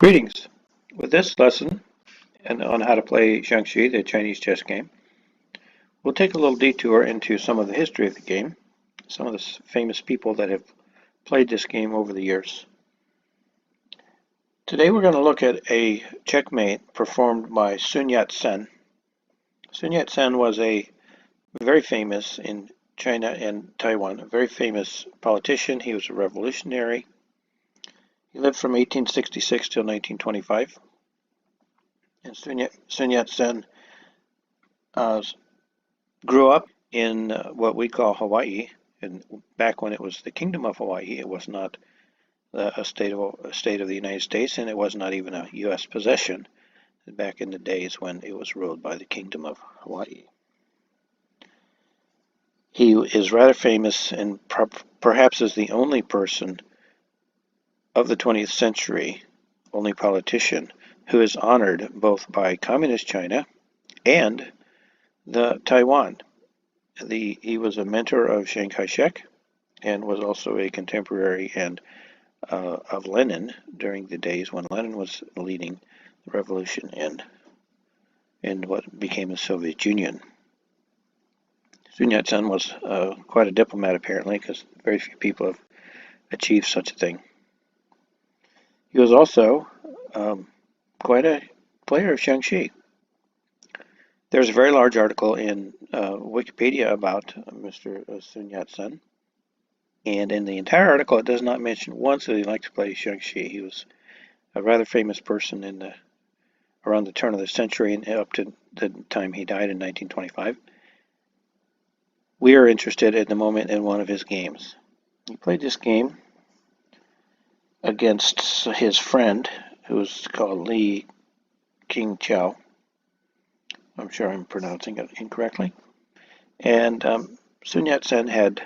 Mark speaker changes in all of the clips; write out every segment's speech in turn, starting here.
Speaker 1: Greetings! With this lesson and on how to play Xiangqi, the Chinese chess game, we'll take a little detour into some of the history of the game, some of the famous people that have played this game over the years. Today we're going to look at a checkmate performed by Sun Yat Sen. Sun Yat Sen was a very famous in China and Taiwan, a very famous politician. He was a revolutionary. He lived from 1866 till 1925. And Sun Yat Sen grew up in what we call Hawaii. And back when it was the Kingdom of Hawaii, it was not a state of the United States, and it was not even a U.S. possession back in the days when it was ruled by the Kingdom of Hawaii. He is rather famous and perhaps is the only person of the 20th century, only politician, who is honored both by Communist China and the Taiwan. He was a mentor of Xiangqi and was also a contemporary and of Lenin during the days when Lenin was leading the revolution in what became the Soviet Union. Sun Yat Sen was quite a diplomat, apparently, because very few people have achieved such a thing. He was also quite a player of Xiangqi. There's a very large article in Wikipedia about Mr. Sun Yat Sen, and in the entire article it does not mention once that he liked to play Xiangqi. He was a rather famous person around the turn of the century and up to the time he died in 1925. We are interested at the moment in one of his games. He played this game against his friend, who was called Li Qingqiao. I'm sure I'm pronouncing it incorrectly. And Sun Yat Sen had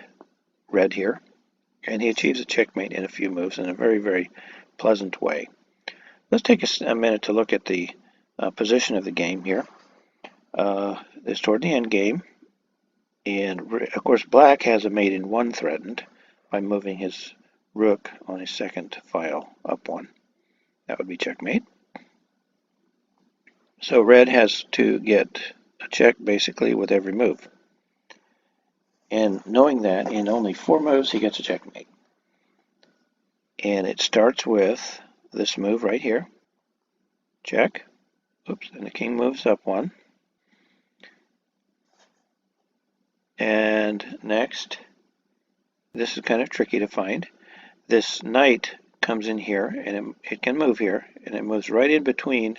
Speaker 1: red here, and he achieves a checkmate in a few moves in a very, very pleasant way. Let's take a minute to look at the position of the game here. It's toward the end game. And of course, black has a mate in one threatened by moving his rook on his second file up one. That would be checkmate. So red has to get a check basically with every move. And knowing that in only 4 moves he gets a checkmate. And it starts with this move right here. Check. Oops, and the king moves up one. And next, this is kind of tricky to find. This knight comes in here, and it can move here, and it moves right in between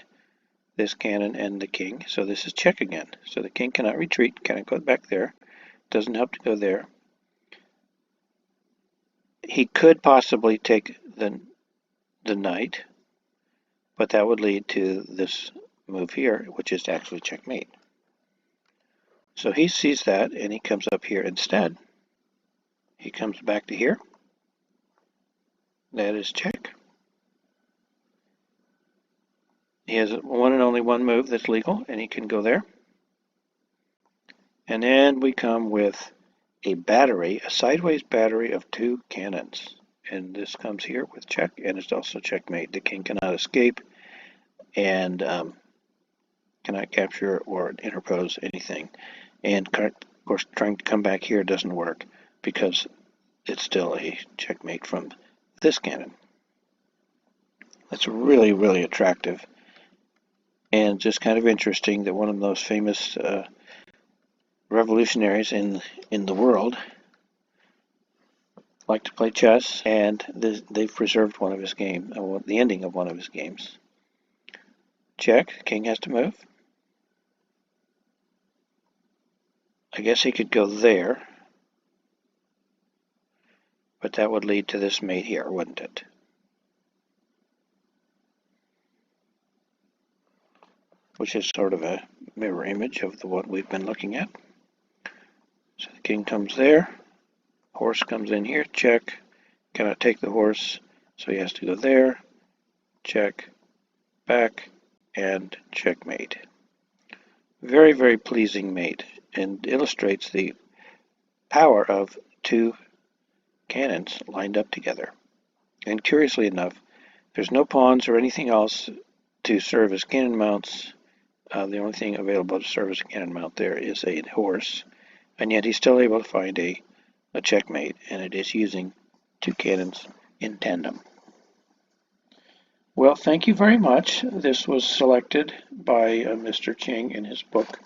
Speaker 1: this cannon and the king. So this is check again. So the king cannot retreat, cannot go back there. Doesn't help to go there. He could possibly take the knight, but that would lead to this move here, which is actually checkmate. So he sees that, and he comes up here instead. He comes back to here. That is check. He has one and only one move that's legal, and he can go there. And then we come with a battery, a sideways battery of 2 cannons. And this comes here with check, and it's also checkmate. The king cannot escape and cannot capture or interpose anything. And of course, trying to come back here doesn't work because it's still a checkmate from this cannon. That's really, really attractive and just kind of interesting that one of the most famous revolutionaries in the world like to play chess, and they've preserved one of his games, the ending of one of his games. Check, king has to move. I guess he could go there, but that would lead to this mate here, wouldn't it? Which is sort of a mirror image of what we've been looking at. So the king comes there, horse comes in here, check, cannot take the horse, so he has to go there, check, back, and checkmate. Very, very pleasing mate, and illustrates the power of 2 cannons lined up together. And curiously enough, There's no pawns or anything else to serve as cannon mounts. The only thing available to serve as a cannon mount there is a horse, and yet he's still able to find a checkmate, and it is using two cannons in tandem. Well, thank you very much. This was selected by Mr. Cheng in his book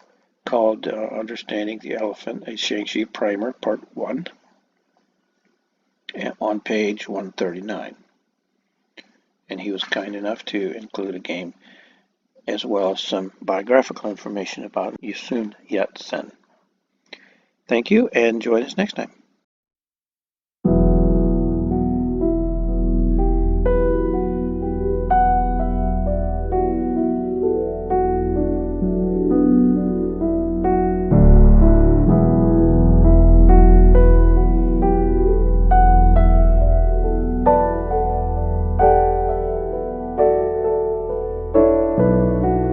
Speaker 1: called Understanding the Elephant, a Xiangqi Primer, Part 1, on page 139. And he was kind enough to include a game as well as some biographical information about Sun Yat Sen. Thank you, and join us next time.